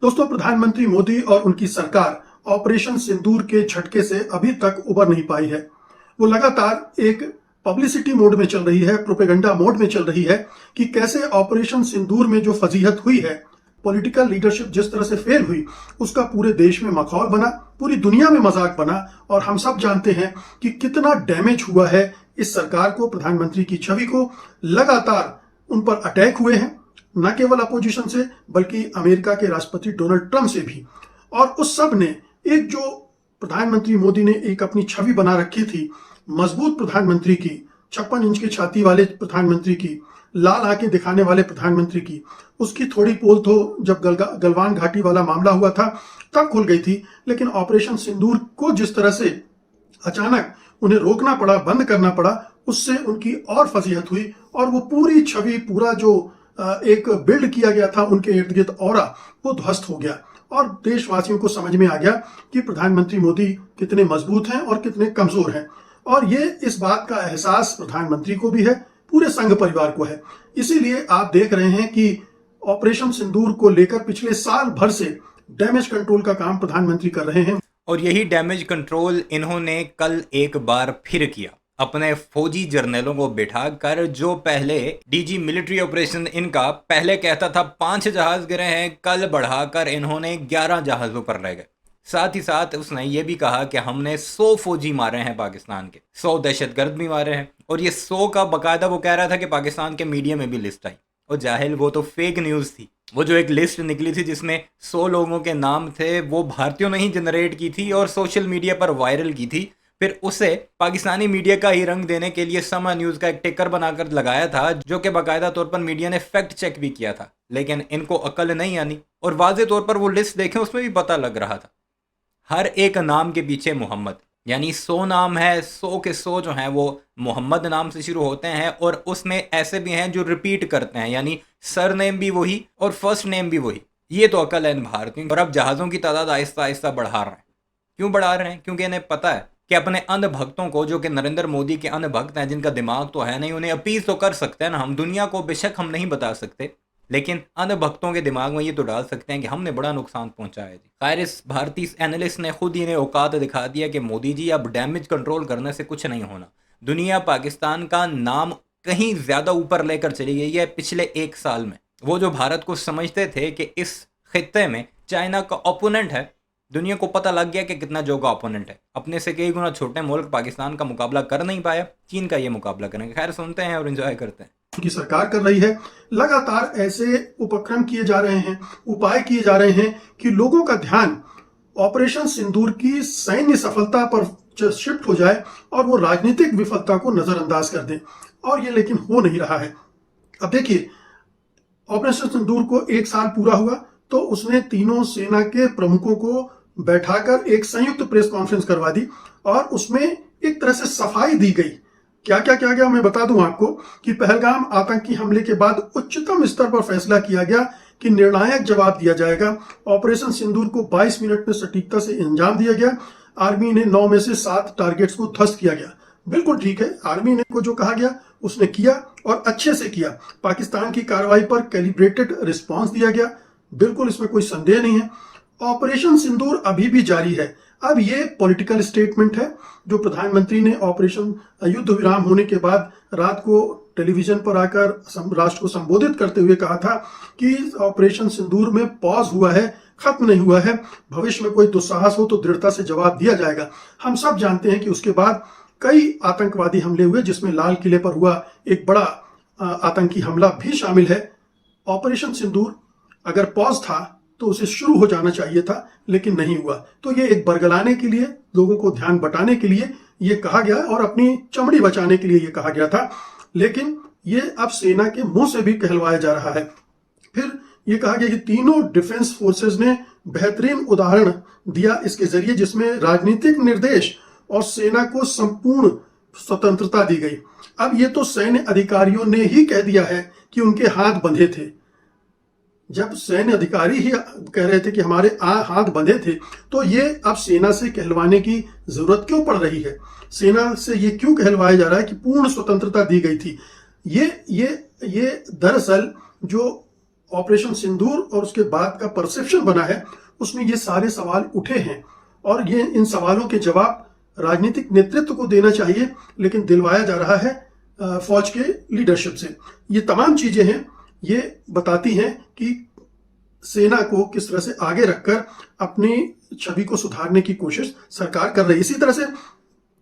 दोस्तों, प्रधानमंत्री मोदी और उनकी सरकार ऑपरेशन सिंदूर के झटके से अभी तक उबर नहीं पाई है। वो लगातार एक पब्लिसिटी मोड में चल रही है, प्रोपेगेंडा मोड में चल रही है कि कैसे ऑपरेशन सिंदूर में जो फजीहत हुई है, पॉलिटिकल लीडरशिप जिस तरह से फेल हुई, उसका पूरे देश में मखौल बना, पूरी दुनिया में मजाक बना। और हम सब जानते हैं कि कितना डैमेज हुआ है इस सरकार को, प्रधानमंत्री की छवि को। लगातार उन पर अटैक हुए हैं, न केवल अपोजिशन से बल्कि अमेरिका के राष्ट्रपति डोनाल्ड ट्रंप से भी। और उस सब ने एक जो प्रधानमंत्री मोदी ने एक अपनी छवि बना रखी थी, मजबूत प्रधानमंत्री की, 56 इंच की छाती वाले प्रधानमंत्री की, लाल आंखें दिखाने वाले प्रधानमंत्री की, उसकी थोड़ी पोल तो जब गलवान घाटी वाला मामला हुआ था तब खुल गई थी। लेकिन ऑपरेशन सिंदूर को जिस तरह से अचानक उन्हें रोकना पड़ा, बंद करना पड़ा, उससे उनकी और फजीहत हुई और वो पूरी छवि, पूरा जो एक बिल्ड किया गया था उनके इर्द गिर्द ऑरा, वो ध्वस्त हो गया। और देशवासियों को समझ में आ गया कि प्रधानमंत्री मोदी कितने मजबूत हैं और कितने कमजोर हैं। और ये इस बात का एहसास प्रधानमंत्री को भी है, पूरे संघ परिवार को है। इसीलिए आप देख रहे हैं कि ऑपरेशन सिंदूर को लेकर पिछले साल भर से डैमेज कंट्रोल का काम प्रधानमंत्री कर रहे हैं। और यही डैमेज कंट्रोल इन्होंने कल एक बार फिर किया, अपने फौजी जर्नलों को बिठाकर। जो पहले डीजी मिलिट्री ऑपरेशन इनका पहले कहता था 5 जहाज गिरे हैं, कल बढ़ाकर इन्होंने 11 जहाजों पर ले गए। साथ ही साथ उसने ये भी कहा कि हमने 100 फौजी मारे हैं पाकिस्तान के, 100 दहशतगर्द भी मारे हैं। और ये 100 का बाकायदा वो कह रहा था कि पाकिस्तान के मीडिया में भी लिस्ट आई। और जाहिल, वो तो फेक न्यूज़ थी। वो जो एक लिस्ट निकली थी जिसमें 100 लोगों के नाम थे, वो भारतीयों ने ही जनरेट की थी और सोशल मीडिया पर वायरल की थी। फिर उसे पाकिस्तानी मीडिया का ही रंग देने के लिए समा न्यूज़ का एक टिकर बनाकर लगाया था, जो कि बाकायदा तौर पर मीडिया ने फैक्ट चेक भी किया था। लेकिन इनको अकल नहीं आनी। और वाज़े तौर पर वो लिस्ट देखें, उसमें भी पता लग रहा था हर एक नाम के पीछे मोहम्मद, यानी 100 नाम है, 100 के 100 जो हैं वो मोहम्मद नाम से शुरू होते हैं। और उसमें ऐसे भी हैं जो रिपीट करते हैं, यानी सर नेम भी वही और फर्स्ट नेम भी वही। ये तो अकल है इन भारतीयों। और अब जहाज़ों की तादाद आहिस्ता आहिस्ता बढ़ा रहे हैं। क्यों बढ़ा रहे हैं? क्योंकि इन्हें पता है कि अपने अंध भक्तों को, जो कि नरेंद्र मोदी के अंध भक्त हैं, जिनका दिमाग तो है नहीं, उन्हें अपील तो कर सकते हैं ना। हम दुनिया को बेशक हम नहीं बता सकते, लेकिन अंध भक्तों के दिमाग में ये तो डाल सकते हैं कि हमने बड़ा नुकसान पहुंचाया है। खैर, इस भारतीय एनालिस्ट ने खुद ही इन्हें औकात दिखा दिया कि मोदी जी, अब डैमेज कंट्रोल करने से कुछ नहीं होना। दुनिया पाकिस्तान का नाम कहीं ज़्यादा ऊपर लेकर चली गई है पिछले 1 साल में। वो जो भारत को समझते थे कि इस खित्ते में चाइना का ओपोनेंट है, दुनिया को पता लग गया कि कितना जोगा ओपोनेंट है। अपने से कई गुना छोटे मुल्क पाकिस्तान का मुकाबला कर नहीं पाया, चीन का ये मुकाबला करेंगे। खैर, सुनते हैं और एंजॉय करते हैं। की सरकार कर रही है। लगातार ऐसे उपक्रम किए जा रहे हैं, उपाय किए जा रहे हैं कि लोगों का ध्यान ऑपरेशन सिंदूर की सैन्य सफलता पर शिफ्ट हो जाए और वो राजनीतिक विफलता को नजरअंदाज कर दें। और ये लेकिन हो नहीं रहा है। अब देखिए, ऑपरेशन सिंदूर को 1 साल पूरा हुआ तो उसने तीनों सेना के प्रमुखों को बैठाकर एक संयुक्त प्रेस कॉन्फ्रेंस करवा दी और उसमें एक तरह से सफाई दी गई। क्या क्या किया गया मैं बता दूं आपको कि पहलगाम आतंकी हमले के बाद उच्चतम स्तर पर फैसला किया गया कि निर्णायक जवाब दिया जाएगा। ऑपरेशन सिंदूर को 22 मिनट में सटीकता से अंजाम दिया गया। आर्मी ने 9 में से 7 टारगेट्स को ध्वस्त किया गया। बिल्कुल ठीक है, आर्मी ने को जो कहा गया उसने किया और अच्छे से किया। पाकिस्तान की कार्रवाई पर कैलिब्रेटेड रिस्पॉन्स दिया गया, बिल्कुल इसमें कोई संदेह नहीं है। ऑपरेशन सिंदूर अभी भी जारी है। अब ये पॉलिटिकल स्टेटमेंट है जो प्रधानमंत्री ने ऑपरेशन युद्ध विराम होने के बाद रात को टेलीविजन पर आकर राष्ट्र को संबोधित करते हुए कहा था कि ऑपरेशन सिंदूर में पॉज हुआ है, खत्म नहीं हुआ है। भविष्य में कोई दुस्साहस हो तो दृढ़ता से जवाब दिया जाएगा। हम सब जानते हैं कि उसके बाद कई आतंकवादी हमले हुए, जिसमें लाल किले पर हुआ एक बड़ा आतंकी हमला भी शामिल है। ऑपरेशन सिंदूर अगर पॉज था तो उसे शुरू हो जाना चाहिए था, लेकिन नहीं हुआ। तो ये एक बरगलाने के लिए, लोगों को ध्यान बटाने के लिए ये कहा गया और अपनी चमड़ी बचाने के लिए ये कहा गया था। लेकिन ये अब सेना के मुंह से भी कहलवाया जा रहा है। फिर ये कहा गया कि तीनों डिफेंस फोर्सेस ने बेहतरीन उदाहरण दिया इसके जरिए, जिसमें राजनीतिक निर्देश और सेना को संपूर्ण स्वतंत्रता दी गई। अब ये तो सैन्य अधिकारियों ने ही कह दिया है कि उनके हाथ बंधे थे। जब सैन्य अधिकारी ही कह रहे थे कि हमारे हाथ बंधे थे, तो ये अब सेना से कहलवाने की जरूरत क्यों पड़ रही है? सेना से ये क्यों कहलवाया जा रहा है कि पूर्ण स्वतंत्रता दी गई थी? ये दरअसल जो ऑपरेशन सिंदूर और उसके बाद का परसेप्शन बना है, उसमें ये सारे सवाल उठे हैं और ये इन सवालों के जवाब राजनीतिक नेतृत्व को देना चाहिए, लेकिन दिलवाया जा रहा है फौज के लीडरशिप से। ये तमाम चीजें हैं, ये बताती हैं कि सेना को किस तरह से आगे रखकर अपनी छवि को सुधारने की कोशिश सरकार कर रही है। इसी तरह से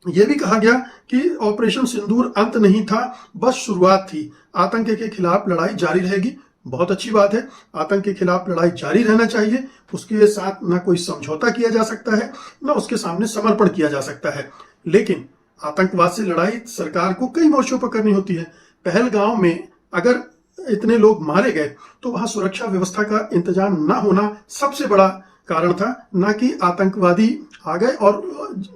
यह भी कहा गया कि ऑपरेशन सिंदूर अंत नहीं था, बस शुरुआत थी। आतंक के खिलाफ लड़ाई जारी रहेगी। बहुत अच्छी बात है, आतंक के खिलाफ लड़ाई जारी रहना चाहिए। उसके साथ ना कोई समझौता किया जा सकता है, ना उसके सामने समर्पण किया जा सकता है। लेकिन आतंकवाद से लड़ाई सरकार को कई मोर्चों पर करनी होती है। पहलगांव में अगर इतने लोग मारे गए तो वहां सुरक्षा व्यवस्था का इंतजाम ना होना सबसे बड़ा कारण था, ना कि आतंकवादी आ गए और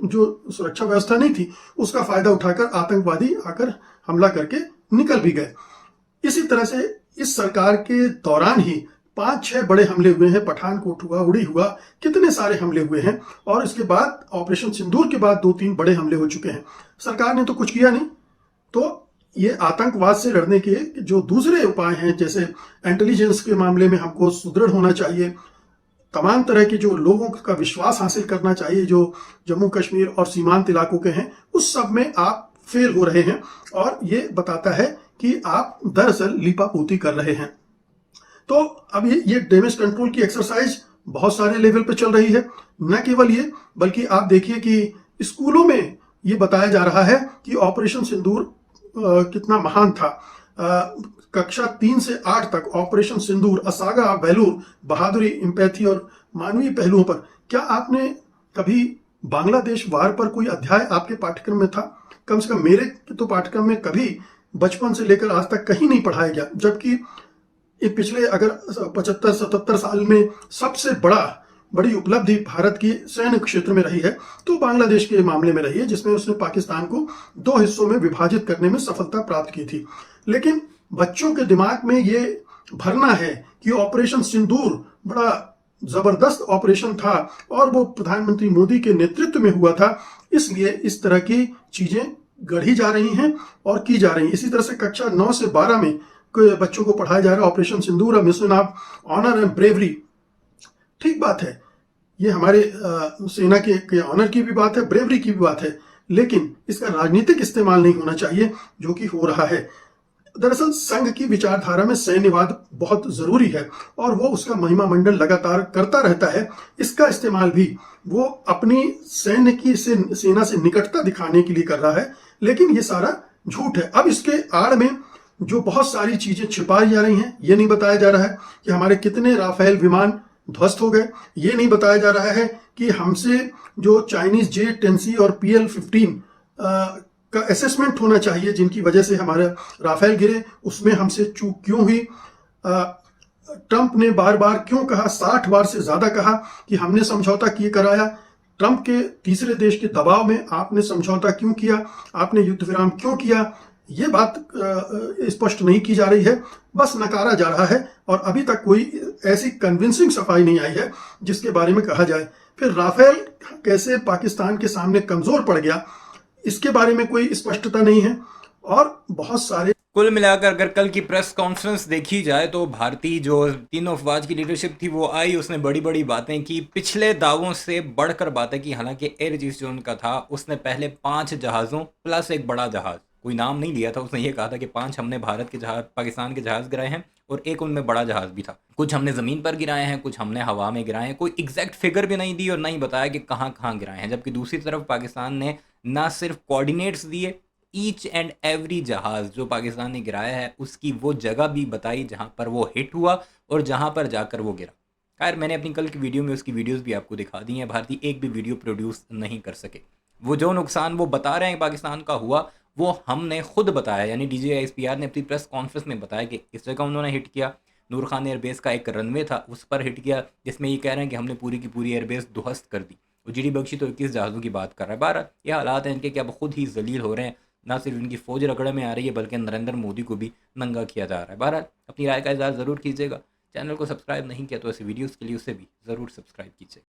जो सुरक्षा व्यवस्था नहीं थी उसका फायदा उठाकर आतंकवादी आकर हमला करके निकल भी गए। इसी तरह से इस सरकार के दौरान ही 5-6 बड़े हमले हुए हैं। पठानकोट हुआ, उड़ी हुआ, कितने सारे हमले हुए हैं। और इसके बाद ऑपरेशन सिंदूर के बाद 2-3 बड़े हमले हो चुके हैं। सरकार ने तो कुछ किया नहीं। तो ये आतंकवाद से लड़ने के जो दूसरे उपाय हैं, जैसे इंटेलिजेंस के मामले में हमको सुदृढ़ होना चाहिए, तमाम तरह के जो लोगों का विश्वास हासिल करना चाहिए जो जम्मू कश्मीर और सीमांत इलाकों के हैं, उस सब में आप फेल हो रहे हैं। और ये बताता है कि आप दरअसल लीपापोती कर रहे हैं। तो अब ये डैमेज कंट्रोल की एक्सरसाइज बहुत सारे लेवल पे चल रही है। न केवल ये, बल्कि आप देखिए कि स्कूलों में ये बताया जा रहा है कि ऑपरेशन सिंदूर कितना महान था। कक्षा 3 से 8 तक ऑपरेशन सिंदूर, असागा वैलूर, बहादुरी, एम्पैथी और मानवीय पहलुओं पर। क्या आपने कभी बांग्लादेश वार पर कोई अध्याय आपके पाठ्यक्रम में था? कम से कम मेरे तो पाठ्यक्रम में कभी बचपन से लेकर आज तक कहीं नहीं पढ़ाया गया। जबकि पिछले अगर 75-77 साल में सबसे बड़ी उपलब्धि भारत की सैन्य क्षेत्र में रही है तो बांग्लादेश के मामले में रही है, जिसमें उसने पाकिस्तान को 2 हिस्सों में विभाजित करने में सफलता प्राप्त की थी। लेकिन बच्चों के दिमाग में ये भरना है कि ऑपरेशन सिंदूर बड़ा जबरदस्त ऑपरेशन था और वो प्रधानमंत्री मोदी के नेतृत्व में हुआ था, इसलिए इस तरह की चीजें गढ़ी जा रही हैं और की जा रही हैं। इसी तरह से कक्षा 9 से 12 में बच्चों को पढ़ाया जा रहा है operation Sindoor, mission of honour and bravery. ठीक बात है, ये हमारे सेना के ऑनर की भी बात है, ब्रेवरी की भी बात है, लेकिन इसका राजनीतिक इस्तेमाल नहीं होना चाहिए, जो कि हो रहा है। दरअसल संघ की विचारधारा में सैन्यवाद बहुत जरूरी है और वो उसका महिमा मंडन लगातार करता रहता है। इसका इस्तेमाल भी वो अपनी सैन्य की सेना से निकटता दिखाने के लिए कर रहा है, लेकिन ये सारा झूठ है। अब इसके आड़ में जो बहुत सारी चीजें छिपाई जा रही हैं, ये नहीं बताया जा रहा है कि हमारे कितने राफेल विमान ध्वस्त हो गए। ये नहीं बताया जा रहा है कि हमसे जो चाइनीज J-10C और PL-15 का असेसमेंट होना चाहिए, जिनकी वजह से हमारे राफेल गिरे, उसमें हमसे चूक क्यों हुई। ट्रंप ने बार बार क्यों कहा, 60 बार से ज्यादा कहा कि हमने समझौता किए कराया। ट्रंप के तीसरे देश के दबाव में आपने समझौता क्यों किया, आपने युद्ध विराम क्यों किया, ये बात स्पष्ट नहीं की जा रही है, बस नकारा जा रहा है और अभी तक कोई ऐसी कन्विंसिंग सफाई नहीं आई है जिसके बारे में कहा जाए। फिर राफेल कैसे पाकिस्तान के सामने कमजोर पड़ गया, इसके बारे में कोई स्पष्टता नहीं है। और बहुत सारे कुल मिलाकर अगर कल की प्रेस कॉन्फ्रेंस देखी जाए तो भारतीय जो तीनों अफवाज की लीडरशिप थी वो आई, उसने बड़ी बड़ी बातें की, पिछले दावों से बढ़कर बातें की। हालांकि एयर चीफ जो उनका था उसने पहले 5 जहाज़ों प्लस एक बड़ा जहाज़, कोई नाम नहीं लिया था, उसने ये कहा था कि 5 हमने भारत के जहाज पाकिस्तान के जहाज़ गिराए हैं और एक उनमें बड़ा जहाज़ भी था। कुछ हमने ज़मीन पर गिराए हैं, कुछ हमने हवा में गिराए हैं। कोई एग्जैक्ट फिगर भी नहीं दी और नहीं बताया कि कहाँ कहाँ गिराए हैं। जबकि दूसरी तरफ पाकिस्तान ने ना सिर्फ कोऑर्डिनेट्स दिए, ईच एंड एवरी जहाज़ जो पाकिस्तान ने गिराया है उसकी वो जगह भी बताई जहाँ पर वो हिट हुआ और जहाँ पर जाकर वो गिरा। खैर मैंने अपनी कल की वीडियो में उसकी वीडियोस भी आपको दिखा दी हैं। भारतीय एक भी वीडियो प्रोड्यूस नहीं कर सके। वो जो नुकसान वो बता रहे हैं पाकिस्तान का हुआ वो हमने खुद बताया, यानी DGISPR ने अपनी प्रेस कॉन्फ्रेंस में बताया कि इस जगह उन्होंने हिट किया। नूर खान एयरबेस का एक रनवे था उस पर हिट किया, जिसमें ये कह रहे हैं कि हमने पूरी की पूरी एयरबेस ध्वस्त कर दी। और GD बख्शी तो 21 जहाज़ों की बात कर रहा है। 12 ये हालात हैं इनके कि अब खुद ही जलील हो रहे हैं। ना सिर्फ इनकी फौज रगड़े में आ रही है बल्कि नरेंद्र मोदी को भी नंगा किया जा रहा है। बहरहाल अपनी राय का इज़हार ज़रूर कीजिएगा। चैनल को सब्सक्राइब नहीं किया तो ऐसे वीडियोज़ के लिए उसे भी ज़रूर सब्सक्राइब कीजिए।